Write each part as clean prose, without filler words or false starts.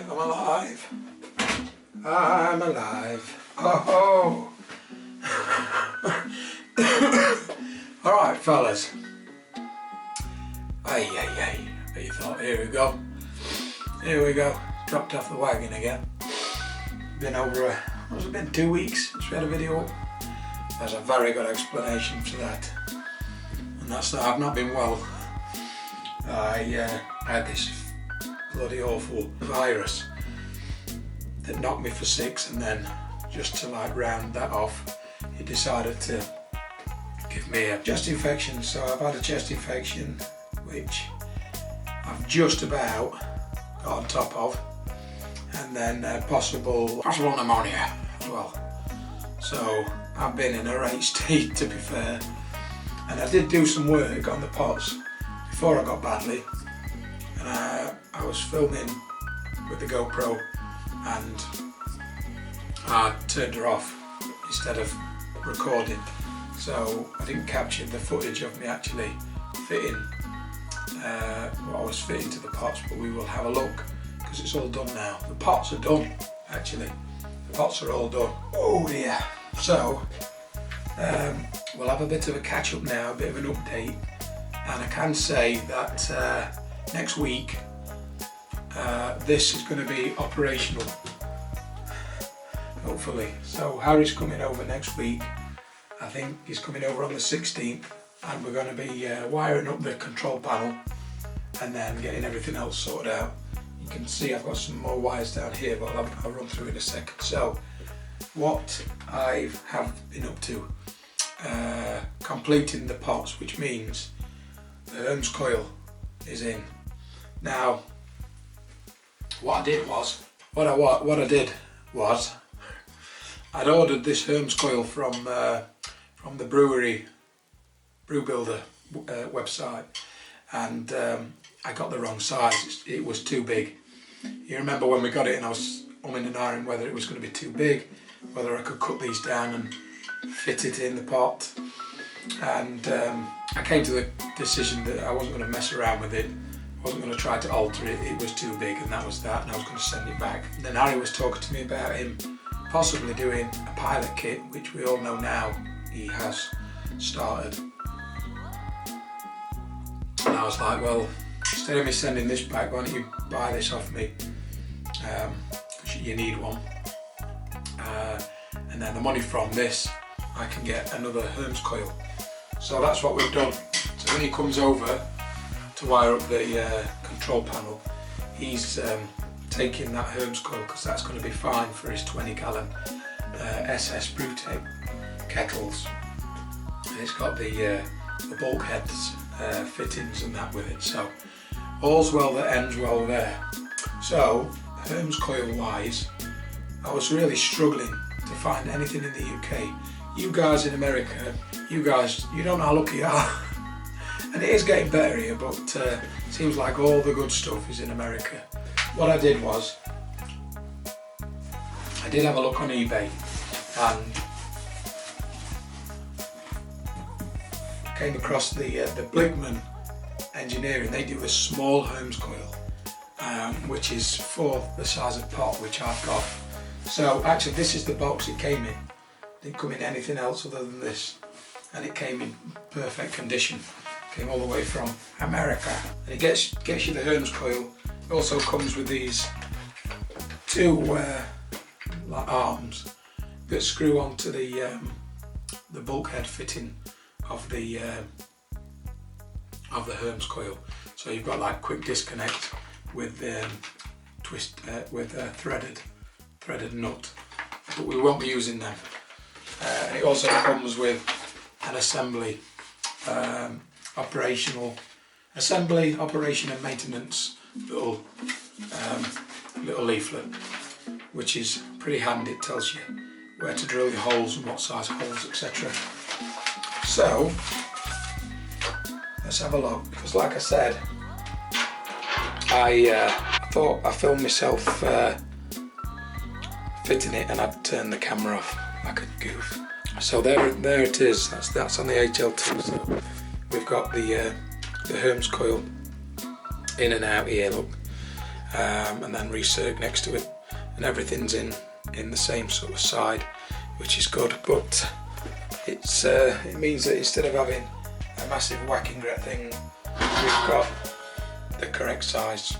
I'm alive. I'm alive. Oh. Alright, fellas. Hey. But you thought, here we go. Here we go. Dropped off the wagon again. Been over, what's it been, 2 weeks since we had a video up? There's a very good explanation for that. And that's that I've not been well. I had this bloody awful virus that knocked me for 6, and then just to like round that off, he decided to give me a chest infection. So I've had a chest infection, which I've just about got on top of, and then possible pneumonia as well. So I've been in a right state, to be fair. And I did do some work on the pots before I got badly, and I was filming with the GoPro and I turned her off instead of recording, so I didn't capture the footage of me actually fitting what I was fitting to the pots. But we will have a look because it's all done now. The pots are done, actually. The pots are all done. Oh yeah. So we'll have a bit of a catch up now, a bit of an update, and I can say that next week this is going to be operational, hopefully. So Harry's coming over next week. I think he's coming over on the 16th, and we're going to be wiring up the control panel and then getting everything else sorted out. You can see I've got some more wires down here, but I'll run through in a second. So what I have been up to, completing the pots, which means the Hermes coil is in. Now what I did was I'd ordered this Hermes coil from the brewery brew builder website, and I got the wrong size. It was too big. You remember when we got it and I was umming and ahhing whether it was going to be too big, whether I could cut these down and fit it in the pot, and I came to the decision that I wasn't going to mess around with it. I wasn't going to try to alter it. It was too big, and that was that, and I was going to send it back. And then Harry was talking to me about him possibly doing a pilot kit, which we all know now he has started. And I was like, well, instead of me sending this back, why don't you buy this off me, because you need one, and then the money from this I can get another Hermes coil. So that's what we've done. So when he comes over to wire up the control panel, he's taking that Hermes coil, because that's going to be fine for his 20-gallon SS Brewtech kettles. And it's got the bulkheads fittings and that with it. So all's well that ends well there. So Hermes coil wise, I was really struggling to find anything in the UK. You guys in America, you don't know how lucky you are. And it is getting better here, but it seems like all the good stuff is in America. What I did was, I did have a look on eBay, and came across the Blickman Engineering. They do a small Hermes coil, which is for the size of pot which I've got. So actually this is the box it came in. Didn't come in anything else other than this, and it came in perfect condition. Came all the way from America, and it gets you the Hermes coil. It also comes with these two like arms that screw onto the bulkhead fitting of the Hermes coil. So you've got like quick disconnect with threaded nut, but we won't be using them. And it also comes with an assembly, operation and maintenance little leaflet, which is pretty handy. It tells you where to drill your holes and what size holes, etc. So let's have a look, because like I said, I thought I filmed myself fitting it, and I'd turn the camera off like a goof. So there it is. That's on the HL2. So we've got the Hermes coil in and out here, look, and then recirc next to it, and everything's in the same sort of side, which is good. But it means that instead of having a massive whacking grit thing, we've got the correct size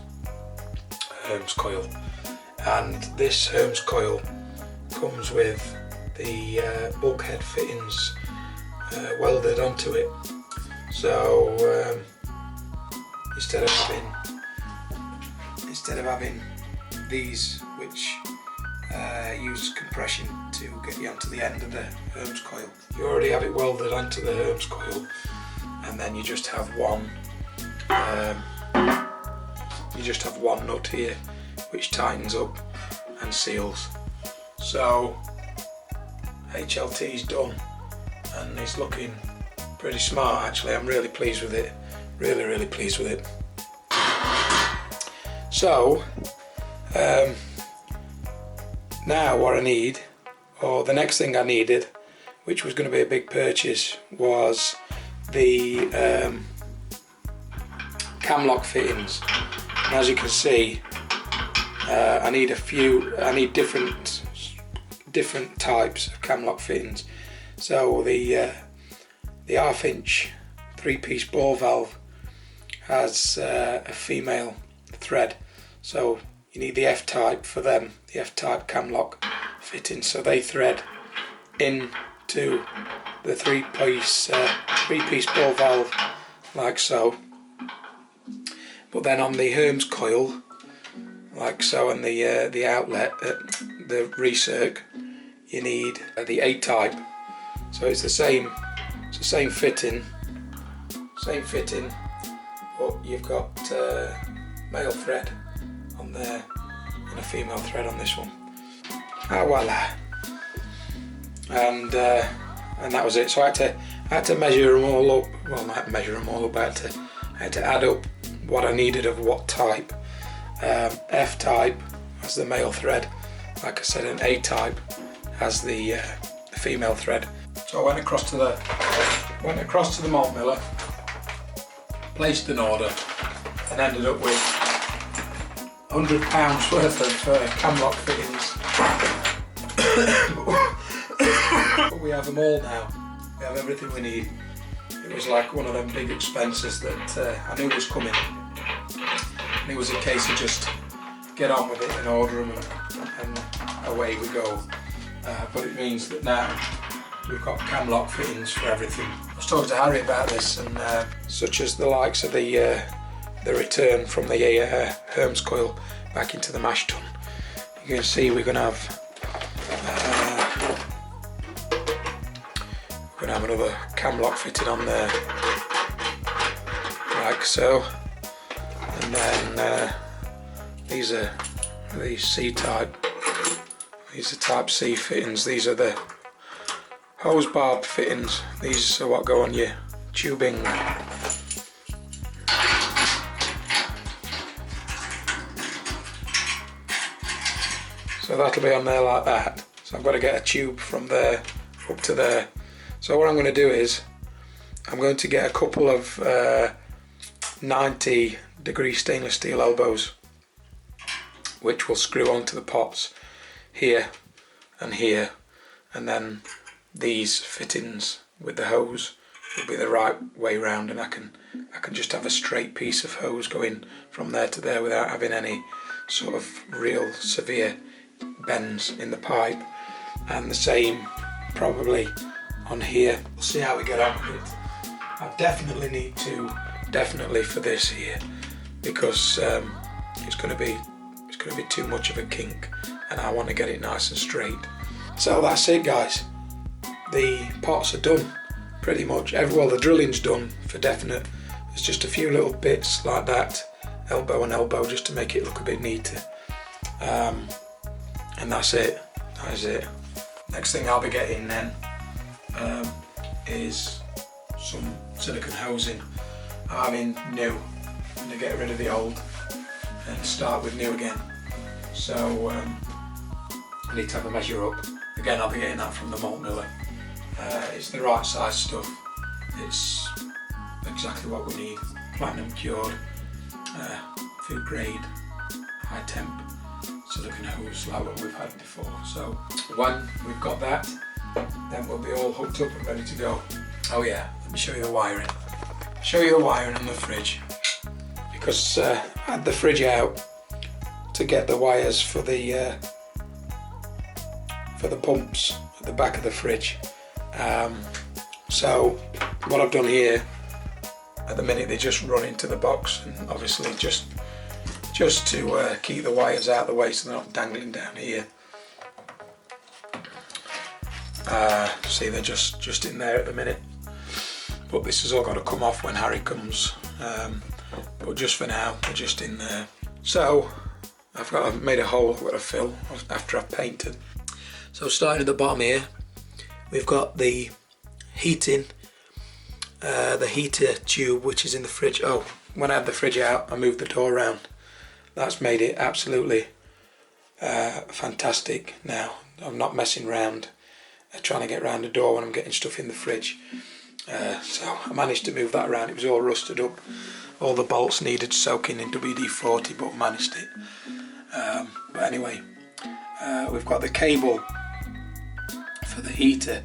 Hermes coil, and this Hermes coil comes with the bulkhead fittings welded onto it. So instead of having these, which use compression to get you onto the end of the Hermes coil, you already have it welded onto the Hermes coil, and then you just have one nut here which tightens up and seals. So HLT's done, and it's looking pretty smart actually. I'm really pleased with it, really pleased with it. So now what I need, or the next thing I needed, which was going to be a big purchase, was the cam lock fittings. And as you can see, I need different types of cam lock fittings. So the half-inch 3-piece ball valve has a female thread, so you need the F-type for them, the F-type cam lock fitting. So they thread into the three-piece ball valve like so. But then on the Hermes coil, like so, and the outlet, the recirc, you need the A-type. So it's the same fitting, but you've got male thread on there and a female thread on this one. Ah, voila. And that was it. So I had to measure them all up. Well, not measure them all up, but I had to add up what I needed of what type. F-type has the male thread, like I said, and A-type has the female thread. So I went across to the malt miller, placed an order, and ended up with £100 worth of cam lock fittings. But we have them all now. We have everything we need. It was like one of them big expenses that I knew was coming. And it was a case of just get on with it and order them, and away we go. But it means that now we've got cam lock fittings for everything. I was talking to Harry about this, and such as the likes of the return from the Hermes coil back into the mash tun. You can see we're going to have another cam lock fitted on there, like so. And then these are these C-type. These are type C fittings. These are the hose barb fittings. These are what go on your tubing. So that'll be on there like that. So I've got to get a tube from there up to there. So what I'm going to do is I'm going to get a couple of 90-degree stainless steel elbows, which will screw onto the pots here, and then these fittings with the hose will be the right way round, and I can just have a straight piece of hose going from there to there without having any sort of real severe bends in the pipe. And the same probably on here. We'll see how we get on with it. I definitely need to, for this here, because it's going to be too much of a kink, and I want to get it nice and straight. So that's it, guys. The pots are done pretty much. Well, the drilling's done for definite. There's just a few little bits like that, elbow and elbow, just to make it look a bit neater. And that's it. That is it. Next thing I'll be getting then is some silicone hosing. I mean new. I'm going to get rid of the old and start with new again. So I need to have a measure up. Again, I'll be getting that from the malt miller. It's the right size stuff. It's exactly what we need. Platinum cured, food grade, high temp silicone hose like what we've had before. So when we've got that, then we'll be all hooked up and ready to go. Oh yeah, let me show you the wiring. Show you the wiring on the fridge, because I had the fridge out to get the wires for the pumps at the back of the fridge. So what I've done here, at the minute they just run into the box, and obviously just to keep the wires out of the way so they're not dangling down here. See, they're just in there at the minute, but this has all got to come off when Harry comes, but just for now they're just in there. So I've made a hole I've got to fill after I've painted. So starting at the bottom here, we've got the heating, the heater tube which is in the fridge. Oh, when I had the fridge out I moved the door around. That's made it absolutely fantastic now. I'm not messing around trying to get around the door when I'm getting stuff in the fridge. So I managed to move that around. It was all rusted up. All the bolts needed soaking in WD-40, but managed it. But anyway, we've got the cable for the heater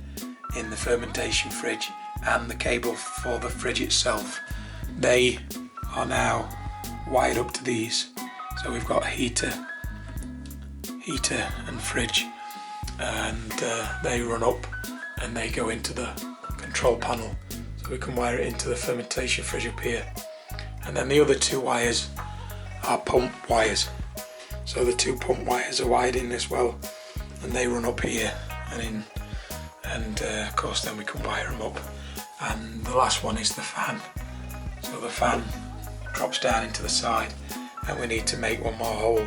in the fermentation fridge and the cable for the fridge itself. They are now wired up to these. So we've got heater and fridge, and they run up and they go into the control panel, so we can wire it into the fermentation fridge up here. And then the other two wires are pump wires, so the two pump wires are wired in as well, and they run up here and in, and of course then we can wire them up. And the last one is the fan, so the fan drops down into the side, and we need to make one more hole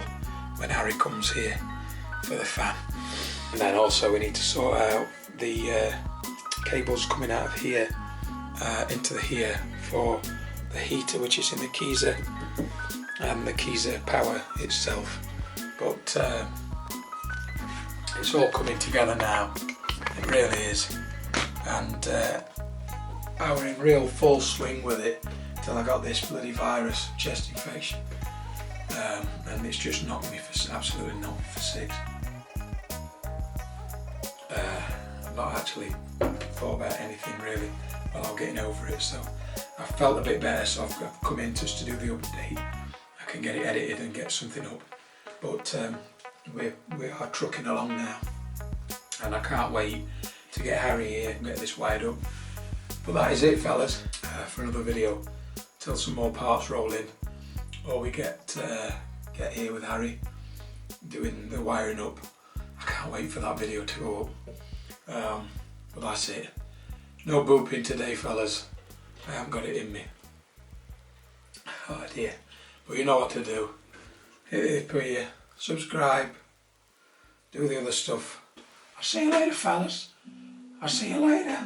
when Harry comes here for the fan. And then also we need to sort out the cables coming out of here into here for the heater, which is in the Keyser, and the Keyser power itself. But it's all coming together now, it really is, and I was in real full swing with it till I got this bloody virus, chest infection, and it's just knocked me for, absolutely knocked me for six. I've not actually thought about anything really while I'm getting over it, so I felt a bit better, so I've come in just to do the update. I can get it edited and get something up, but we are trucking along now, and I can't wait to get Harry here and get this wired up. But that is it, fellas, for another video till some more parts roll in, or we get here with Harry doing the wiring up. I can't wait for that video to go up. But that's it. No booping today, fellas. I haven't got it in me. Oh dear. But you know what to do. Hit the here, subscribe, do the other stuff. I'll see you later, fellas. I'll see you later.